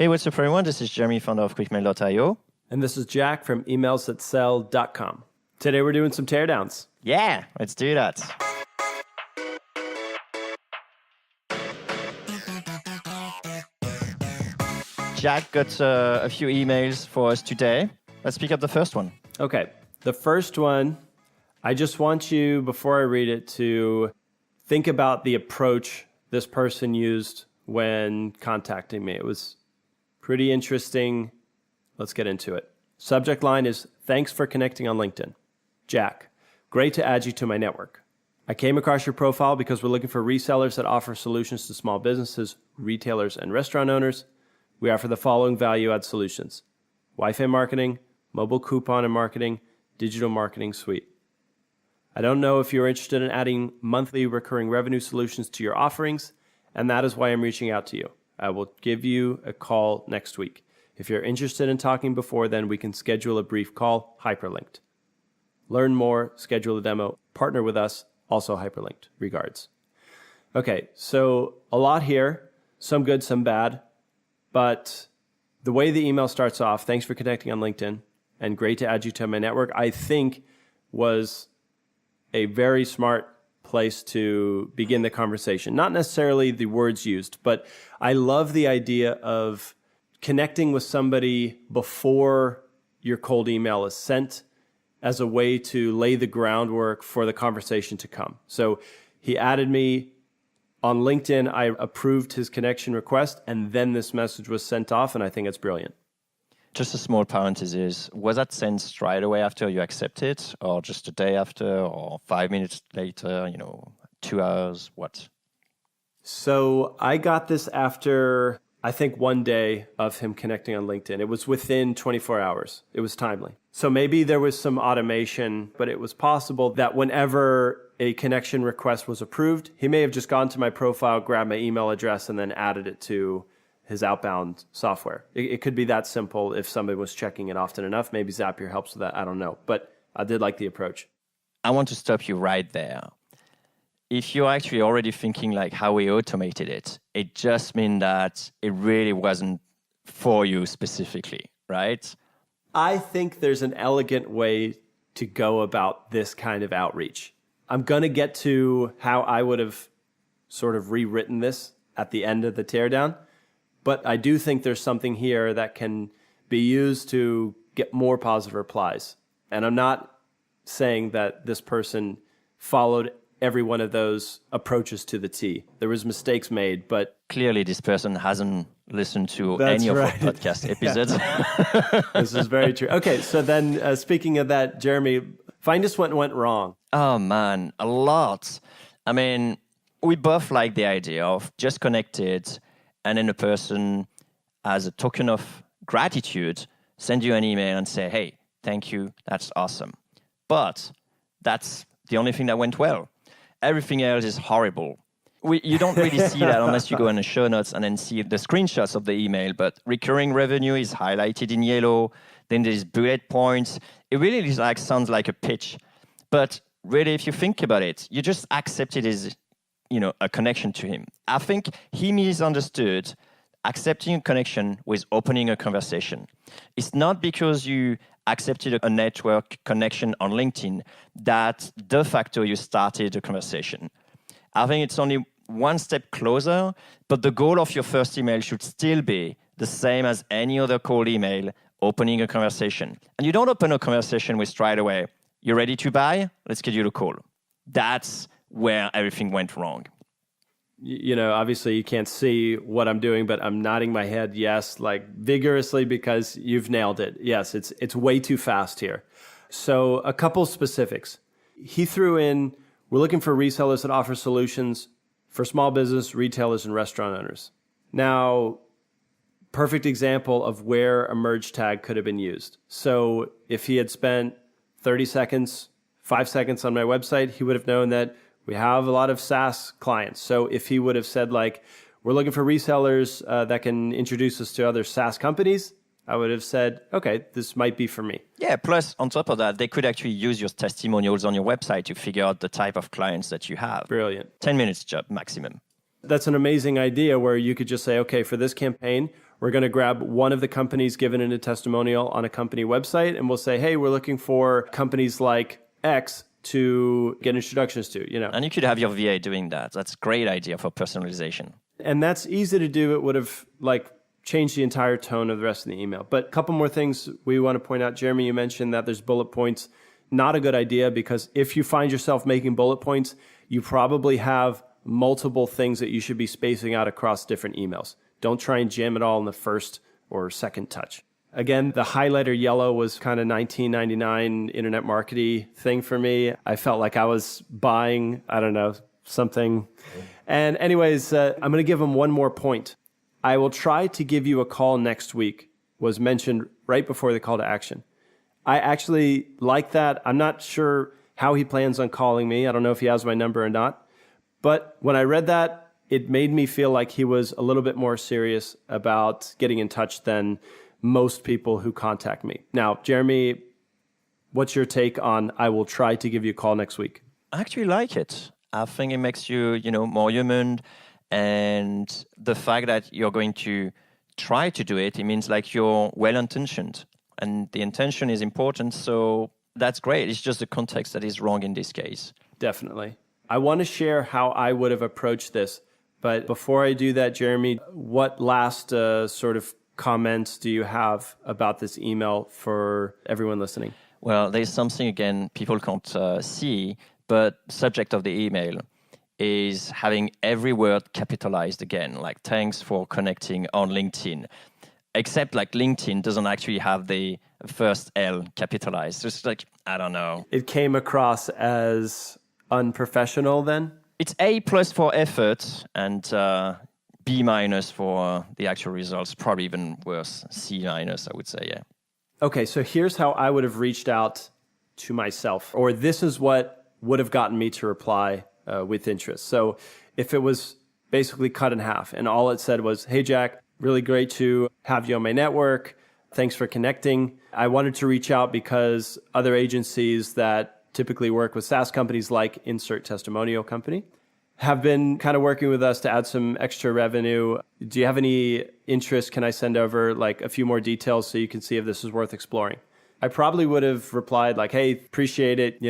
Hey, what's up, everyone? This is Jeremy, founder of QuickMail.io. And this is Jack from emailsthatsell.com. Today we're doing some teardowns. Yeah, let's do that. Jack got a few emails for us today. Let's pick up the first one. Okay, the first one, I just want you, before I read it, to think about the approach this person used when contacting me. It was pretty interesting. Let's get into it. Subject line is, thanks for connecting on LinkedIn. Jack, great to add you to my network. I came across your profile because we're looking for resellers that offer solutions to small businesses, retailers, and restaurant owners. We offer the following value-add solutions: Wi-Fi marketing, mobile coupon and marketing, digital marketing suite. I don't know if you're interested in adding monthly recurring revenue solutions to your offerings, and that is why I'm reaching out to you. I will give you a call next week. If you're interested in talking before then, we can schedule a brief call, hyperlinked. Learn more, schedule a demo, partner with us, also hyperlinked. Regards. Okay, so a lot here, some good, some bad, but the way the email starts off, thanks for connecting on LinkedIn, and great to add you to my network, I think was a very smart place to begin the conversation. Not necessarily the words used, but I love the idea of connecting with somebody before your cold email is sent as a way to lay the groundwork for the conversation to come. So he added me on LinkedIn. I approved his connection request, and then this message was sent off, and I think it's brilliant. Just a small parenthesis. Was that sent right away after you accepted, or just a day after, or 5 minutes later, 2 hours, what? So I got this after, I think, 1 day of him connecting on LinkedIn. It was within 24 hours. It was timely. So maybe there was some automation, but it was possible that whenever a connection request was approved, he may have just gone to my profile, grabbed my email address, and then added it to his outbound software. It could be that simple if somebody was checking it often enough. Maybe Zapier helps with that. I don't know. But I did like the approach. I want to stop you right there. If you're actually already thinking like how we automated it, it just means that it really wasn't for you specifically, right? I think there's an elegant way to go about this kind of outreach. I'm going to get to how I would have sort of rewritten this at the end of the teardown, but I do think there's something here that can be used to get more positive replies. And I'm not saying that this person followed every one of those approaches to the T. There was mistakes made, but clearly this person hasn't listened to any of our podcast episodes. This is very true. Okay, so then speaking of that, Jeremy, find us what went wrong. Oh man, a lot. I mean, we both like the idea of just connected, and then a person, as a token of gratitude, send you an email and say, hey, thank you, that's awesome. But that's the only thing that went well. Everything else is horrible. You don't really see that unless you go in the show notes and then see the screenshots of the email, but recurring revenue is highlighted in yellow. Then there's bullet points. It really sounds like a pitch. But really, if you think about it, you just accepted his, a connection to him. I think he misunderstood accepting a connection with opening a conversation. It's not because you accepted a network connection on LinkedIn that de facto you started a conversation. I think it's only one step closer, but the goal of your first email should still be the same as any other cold email, opening a conversation. And you don't open a conversation with right away, you ready to buy? Let's schedule a call. That's where everything went wrong. Obviously you can't see what I'm doing, but I'm nodding my head yes, like vigorously, because you've nailed it. Yes, it's way too fast here. So a couple specifics. He threw in, we're looking for resellers that offer solutions for small business, retailers, and restaurant owners. Now, perfect example of where a merge tag could have been used. So if he had spent 30 seconds, 5 seconds on my website, he would have known that we have a lot of SaaS clients. So if he would have said, we're looking for resellers that can introduce us to other SaaS companies, I would have said, okay, this might be for me. Yeah, plus on top of that, they could actually use your testimonials on your website to figure out the type of clients that you have. Brilliant. 10 minutes job maximum. That's an amazing idea where you could just say, okay, for this campaign, We're going to grab one of the companies given in a testimonial on a company website, and we'll say, hey, we're looking for companies like X to get introductions to, And you could have your VA doing that. That's a great idea for personalization. And that's easy to do. It would have changed the entire tone of the rest of the email. But a couple more things we want to point out. Jeremy, you mentioned that there's bullet points. Not a good idea, because if you find yourself making bullet points, you probably have multiple things that you should be spacing out across different emails. Don't try and jam it all in the first or second touch. Again, the highlighter yellow was kind of 1999 internet marketing thing for me. I felt like I was buying, something. And anyways, I'm going to give him one more point. I will try to give you a call next week was mentioned right before the call to action. I actually like that. I'm not sure how he plans on calling me. I don't know if he has my number or not. But when I read that, it made me feel like he was a little bit more serious about getting in touch than most people who contact me. Now, Jeremy, what's your take on I will try to give you a call next week? I actually like it. I think it makes you, more human. And the fact that you're going to try to do it, it means like you're well-intentioned. And the intention is important, so that's great. It's just the context that is wrong in this case. Definitely. I want to share how I would have approached this. But before I do that, Jeremy, what last sort of comments do you have about this email for everyone listening? Well, there's something, again, people can't see, but subject of the email is having every word capitalized again, like thanks for connecting on LinkedIn. Except like LinkedIn doesn't actually have the first L capitalized. It's like, I don't know. It came across as unprofessional then? It's A+ for effort and B- for the actual results. Probably even worse, C-, I would say, yeah. Okay, so here's how I would have reached out to myself, or this is what would have gotten me to reply with interest. So if it was basically cut in half and all it said was, hey, Jack, really great to have you on my network. Thanks for connecting. I wanted to reach out because other agencies that typically work with SaaS companies like Insert Testimonial Company have been kind of working with us to add some extra revenue. Do you have any interest? Can I send over like a few more details so you can see if this is worth exploring? I probably would have replied like, hey, appreciate it.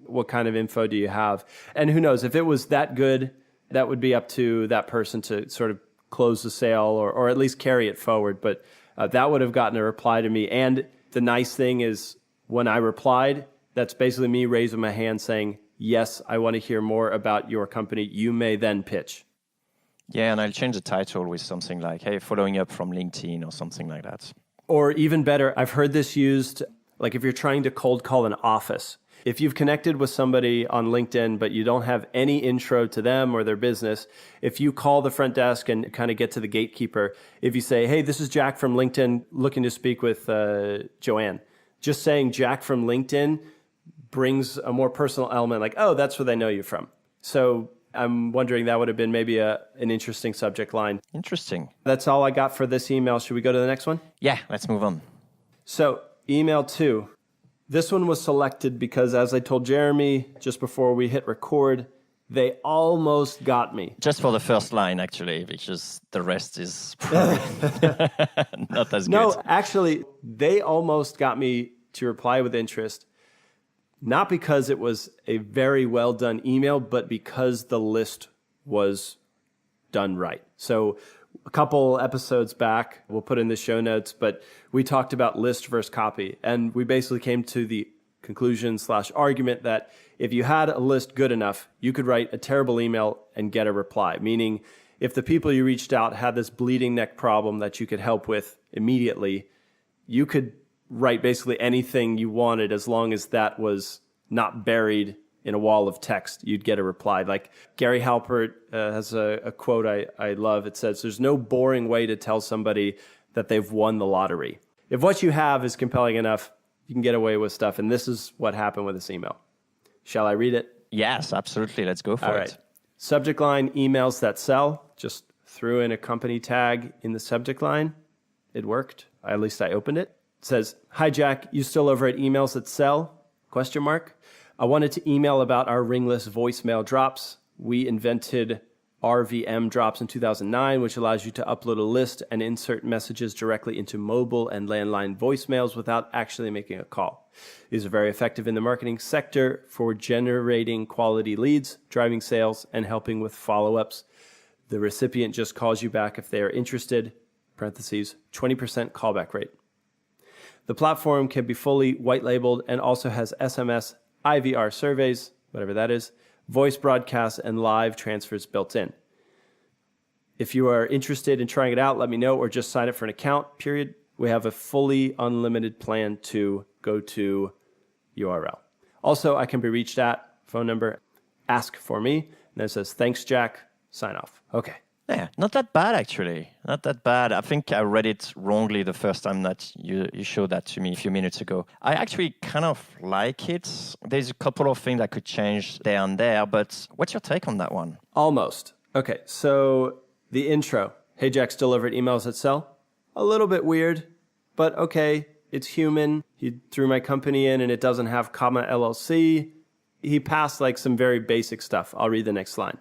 What kind of info do you have? And who knows, if it was that good, that would be up to that person to sort of close the sale or at least carry it forward. But that would have gotten a reply to me. And the nice thing is when I replied, that's basically me raising my hand saying, yes, I want to hear more about your company. You may then pitch. Yeah, and I'll change the title with something like, hey, following up from LinkedIn or something like that. Or even better, I've heard this used, like if you're trying to cold call an office. If you've connected with somebody on LinkedIn, but you don't have any intro to them or their business, if you call the front desk and kind of get to the gatekeeper, if you say, hey, this is Jack from LinkedIn looking to speak with Joanne, just saying Jack from LinkedIn brings a more personal element like, oh, that's where they know you from. So I'm wondering that would have been maybe an interesting subject line. Interesting. That's all I got for this email. Should we go to the next one? Yeah, let's move on. So email 2. This one was selected because, as I told Jeremy just before we hit record, they almost got me. Just for the first line, actually, because the rest is probably not as good. No, actually, they almost got me to reply with interest, not because it was a very well done email, but because the list was done right. So a couple episodes back, we'll put in the show notes, but we talked about list versus copy. And we basically came to the conclusion/argument that if you had a list good enough, you could write a terrible email and get a reply. Meaning, if the people you reached out had this bleeding neck problem that you could help with immediately, you could write basically anything you wanted as long as that was not buried in a wall of text. You'd get a reply. Like Gary Halpert has a quote I love. It says, there's no boring way to tell somebody that they've won the lottery. If what you have is compelling enough, you can get away with stuff. And this is what happened with this email. Shall I read it? Yes, absolutely. Let's go for it. All right. Subject line, emails that sell. Just threw in a company tag in the subject line. It worked. At least I opened it. It says, hi, Jack. You still over at emails that sell? ? I wanted to email about our ringless voicemail drops. We invented RVM drops in 2009, which allows you to upload a list and insert messages directly into mobile and landline voicemails without actually making a call. These are very effective in the marketing sector for generating quality leads, driving sales, and helping with follow-ups. The recipient just calls you back if they are interested, parentheses, 20% callback rate. The platform can be fully white labeled and also has SMS, IVR surveys, whatever that is, voice broadcasts, and live transfers built in. If you are interested in trying it out, let me know, or just sign up for an account, period. We have a fully unlimited plan to go to URL. Also, I can be reached at phone number, ask for me, and then it says, thanks, Jack, sign off. Okay. Yeah, not that bad, actually. Not that bad. I think I read it wrongly the first time that you showed that to me a few minutes ago. I actually kind of like it. There's a couple of things I could change there and there, but what's your take on that one? Almost. Okay, so the intro. Hey, Jack's delivered emails that sell. A little bit weird, but okay, it's human. He threw my company in and it doesn't have comma LLC. He passed like some very basic stuff. I'll read the next line.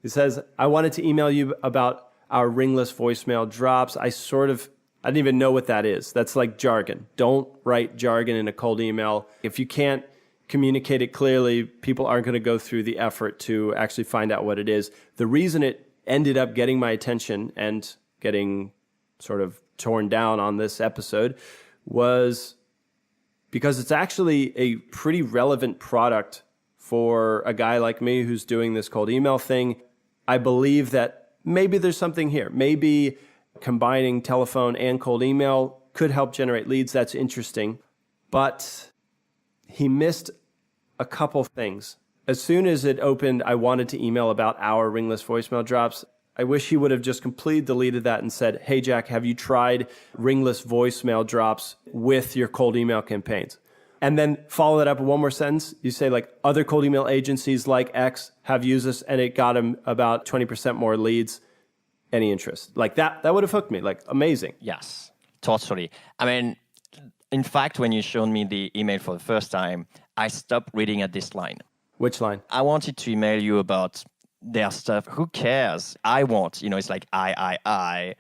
It says, I wanted to email you about our ringless voicemail drops. I didn't even know what that is. That's like jargon. Don't write jargon in a cold email. If you can't communicate it clearly, people aren't going to go through the effort to actually find out what it is. The reason it ended up getting my attention and getting sort of torn down on this episode was because it's actually a pretty relevant product for a guy like me who's doing this cold email thing. I believe that maybe there's something here. Maybe combining telephone and cold email could help generate leads. That's interesting. But he missed a couple things. As soon as it opened, I wanted to email about our ringless voicemail drops. I wish he would have just completely deleted that and said, hey, Jack, have you tried ringless voicemail drops with your cold email campaigns? And then follow that up with one more sentence. You say like other cold email agencies like X have used this and it got him about 20% more leads. Any interest? Like that would have hooked me. Like amazing. Yes, totally. I mean, in fact, when you showed me the email for the first time, I stopped reading at this line. Which line? I wanted to email you about their stuff. Who cares? I want, it's like I.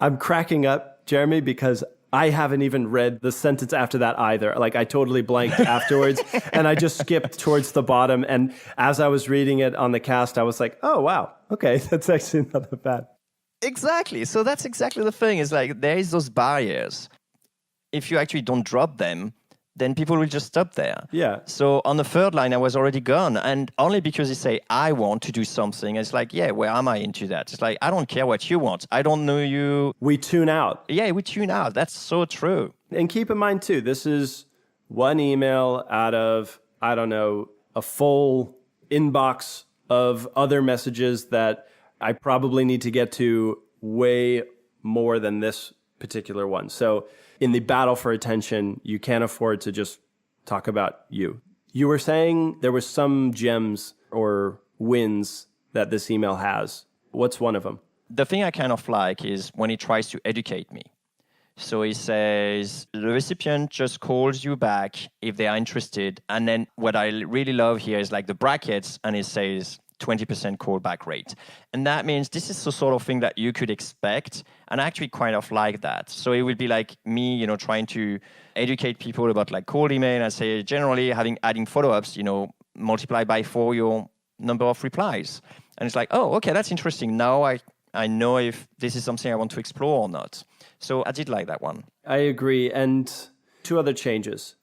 I'm cracking up, Jeremy, because I haven't even read the sentence after that either. Like I totally blanked afterwards and I just skipped towards the bottom. And as I was reading it on the cast, I was like, oh, wow. Okay. That's actually not that bad. Exactly. So that's exactly the thing is like there is those barriers. If you actually don't drop them, then people will just stop there. Yeah. So on the third line, I was already gone. And only because you say, I want to do something, it's like, yeah, where am I into that? It's like, I don't care what you want. I don't know you. We tune out. Yeah, we tune out. That's so true. And keep in mind, too, this is one email out of, I don't know, a full inbox of other messages that I probably need to get to way more than this particular one. So in the battle for attention, you can't afford to just talk about you. You were saying there were some gems or wins that this email has. What's one of them? The thing I kind of like is when he tries to educate me. So he says, the recipient just calls you back if they are interested. And then what I really love here is like the brackets, and it says 20% callback rate. And that means this is the sort of thing that you could expect, and I actually kind of like that. So it would be like me, trying to educate people about like cold email. I say generally adding follow-ups, multiply by 4 your number of replies. And it's like, oh, okay, that's interesting. Now I know if this is something I want to explore or not. So I did like that one. I agree. And 2 other changes.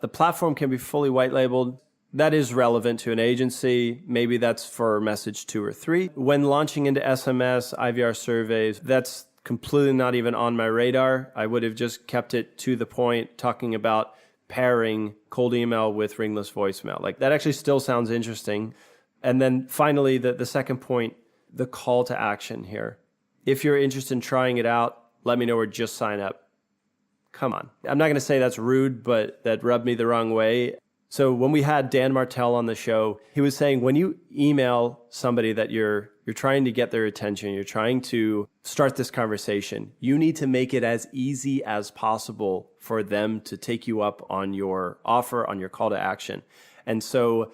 The platform can be fully white labeled. That is relevant to an agency. Maybe that's for message 2 or 3. When launching into SMS, IVR surveys, that's completely not even on my radar. I would have just kept it to the point, talking about pairing cold email with ringless voicemail. Like that actually still sounds interesting. And then finally, the second point, the call to action here. If you're interested in trying it out, let me know or just sign up. Come on. I'm not going to say that's rude, but that rubbed me the wrong way. So when we had Dan Martell on the show, he was saying when you email somebody that you're trying to get their attention, you're trying to start this conversation, you need to make it as easy as possible for them to take you up on your offer, on your call to action. And so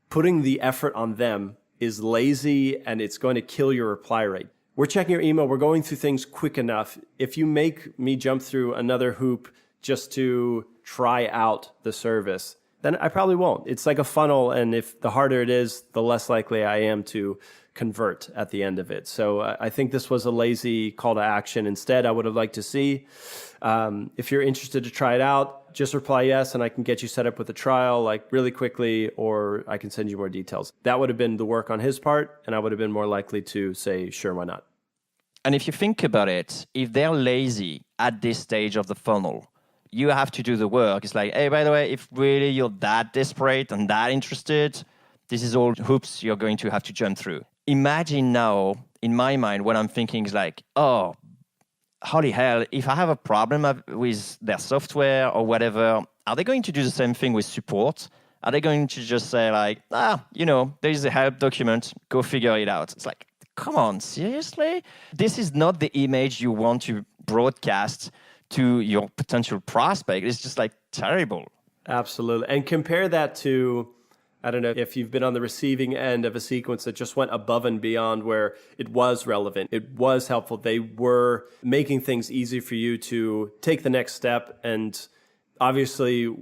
putting the effort on them is lazy and it's going to kill your reply rate. We're checking your email. We're going through things quick enough. If you make me jump through another hoop just to try out the service, then I probably won't. It's like a funnel, and if the harder it is, the less likely I am to convert at the end of it. So I think this was a lazy call to action. Instead, I would have liked to see, if you're interested to try it out, just reply yes, and I can get you set up with a trial like really quickly, or I can send you more details. That would have been the work on his part, and I would have been more likely to say, sure, why not? And if you think about it, if they're lazy at this stage of the funnel, you have to do the work. It's like, hey, by the way, if really you're that desperate and that interested, this is all hoops you're going to have to jump through. Imagine now, in my mind, what I'm thinking is like, oh, holy hell, if I have a problem with their software or whatever, are they going to do the same thing with support? Are they going to just say like, there is a help document, go figure it out? It's like, come on, seriously? This is not the image you want to broadcast to your potential prospect. It's just like terrible. Absolutely. And compare that to, I don't know if you've been on the receiving end of a sequence that just went above and beyond where it was relevant, it was helpful. They were making things easy for you to take the next step. And obviously,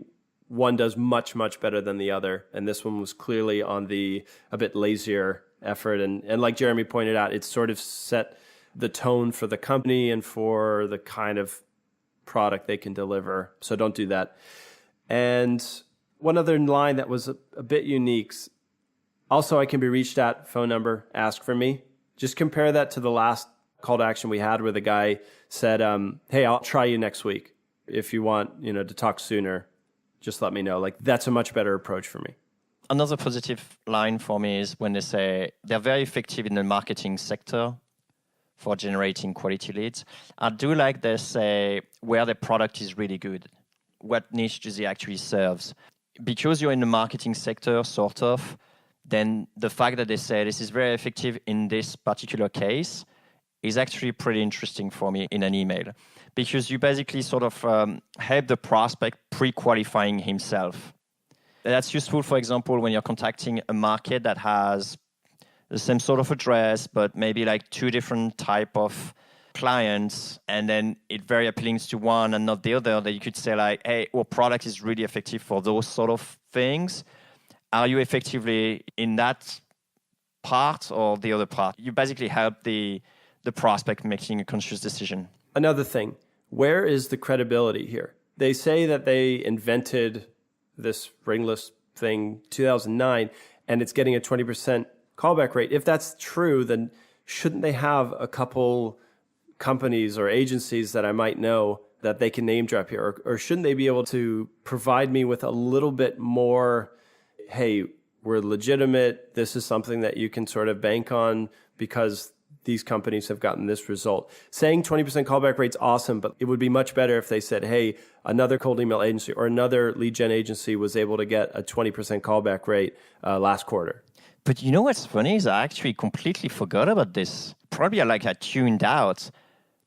one does much, much better than the other. And this one was clearly on the a bit lazier effort. And like Jeremy pointed out, it sort of set the tone for the company and for the kind of product they can deliver. So don't do that. And one other line that was a bit unique. Also, I can be reached at, phone number, ask for me. Just compare that to the last call to action we had where the guy said, hey, I'll try you next week. If you want, to talk sooner, just let me know. Like, that's a much better approach for me. Another positive line for me is when they say they're very effective in the marketing sector for generating quality leads. I do like they say where the product is really good. What niche does it actually serve? Because you're in the marketing sector, sort of, then the fact that they say this is very effective in this particular case is actually pretty interesting for me in an email. Because you basically sort of help the prospect pre-qualifying himself. That's useful, for example, when you're contacting a market that has the same sort of address, but maybe like two different type of clients, and then it very appealing to one and not the other, that you could say like, hey, our product is really effective for those sort of things. Are you effectively in that part or the other part? You basically help the prospect making a conscious decision. Another thing, where is the credibility here? They say that they invented this ringless thing 2009 and it's getting a 20% callback rate. If that's true, then shouldn't they have a couple companies or agencies that I might know that they can name drop here? Or shouldn't they be able to provide me with a little bit more, hey, we're legitimate, this is something that you can sort of bank on because these companies have gotten this result. Saying 20% callback rate's awesome, but it would be much better if they said, hey, another cold email agency or another lead gen agency was able to get a 20% callback rate last quarter. But you know what's funny is I actually completely forgot about this. Probably I tuned out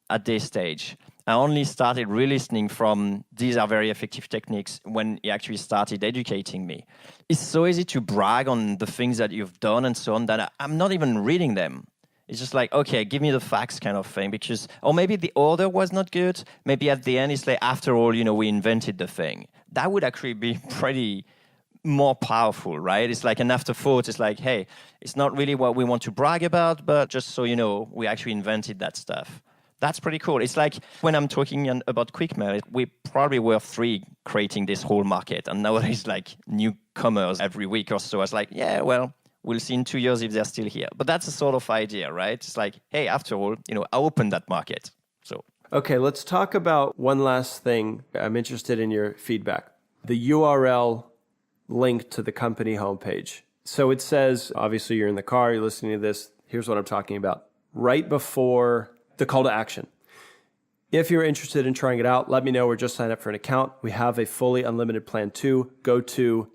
at this stage. I only started re-listening from these are very effective techniques when he actually started educating me. It's so easy to brag on the things that you've done and so on that I'm not even reading them. It's just like, okay, give me the facts kind of thing, because, or maybe the order was not good. Maybe at the end, it's like, after all, we invented the thing. That would actually be pretty more powerful, right? It's like an afterthought. It's like, hey, it's not really what we want to brag about, but just so you know, we actually invented that stuff. That's pretty cool. It's like when I'm talking about QuickMail, we probably were 3 creating this whole market, and now there's like newcomers every week or so. I was like, yeah, well, we'll see in 2 years if they're still here. But that's the sort of idea, right? It's like, hey, after all, I opened that market. So okay, let's talk about one last thing. I'm interested in your feedback. The URL link to the company homepage. So it says, obviously you're in the car, you're listening to this. Here's what I'm talking about. Right before the call to action. If you're interested in trying it out, let me know or just sign up for an account. We have a fully unlimited plan too. Go to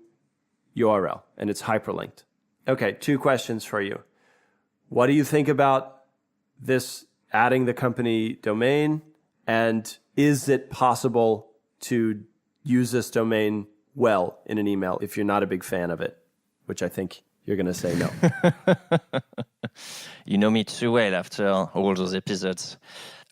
URL, and it's hyperlinked. Okay, 2 questions for you. What do you think about this adding the company domain? And is it possible to use this domain well in an email if you're not a big fan of it, which I think you're going to say no. You know me too well after all those episodes.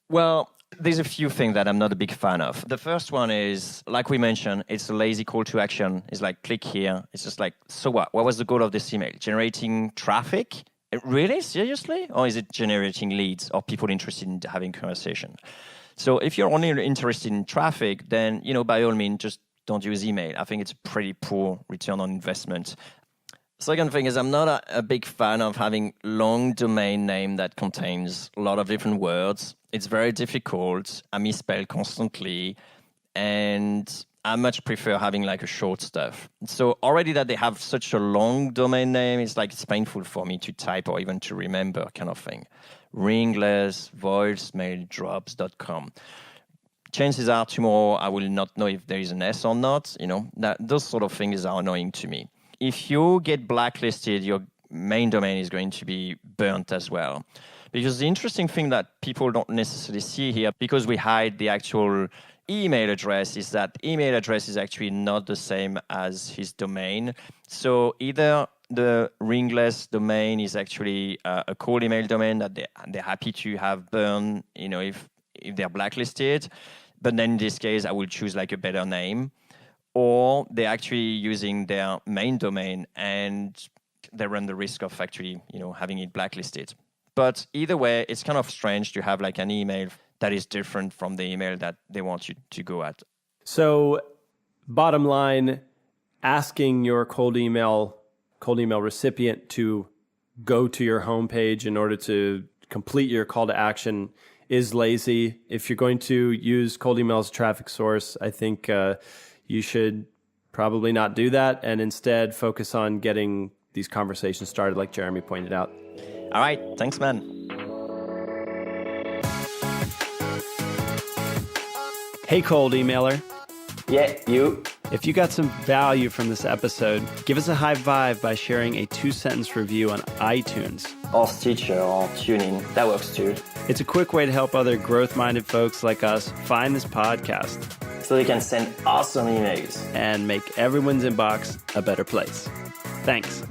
Well, there's a few things that I'm not a big fan of. The first one is, like we mentioned, it's a lazy call to action. It's like, click here. It's just like, so what? What was the goal of this email? Generating traffic? Really? Seriously? Or is it generating leads or people interested in having conversation? So if you're only interested in traffic, then, by all means, just don't use email. I think it's a pretty poor return on investment. Second thing is I'm not a big fan of having long domain name that contains a lot of different words. It's very difficult. I misspell constantly. And I much prefer having like a short stuff. So already that they have such a long domain name, it's painful for me to type or even to remember kind of thing. Ringless, voicemaildrops.com. Chances are tomorrow I will not know if there is an S or not. Those sort of things are annoying to me. If you get blacklisted, your main domain is going to be burnt as well. Because the interesting thing that people don't necessarily see here, because we hide the actual email address, is that email address is actually not the same as his domain. So either the ringless domain is actually a cold email domain that they're happy to have burned, if they're blacklisted. But then in this case, I will choose like a better name. Or they're actually using their main domain and they run the risk of actually, having it blacklisted. But either way, it's kind of strange to have like an email that is different from the email that they want you to go at. So bottom line, asking your cold email recipient to go to your homepage in order to complete your call to action is lazy. If you're going to use cold email as a traffic source, I think you should probably not do that and instead focus on getting these conversations started like Jeremy pointed out. All right. Thanks, man. Hey, cold emailer. Yeah, you. If you got some value from this episode, give us a high vibe by sharing a 2-sentence review on iTunes. Or Stitcher or TuneIn. That works too. It's a quick way to help other growth-minded folks like us find this podcast. So they can send awesome emails. And make everyone's inbox a better place. Thanks.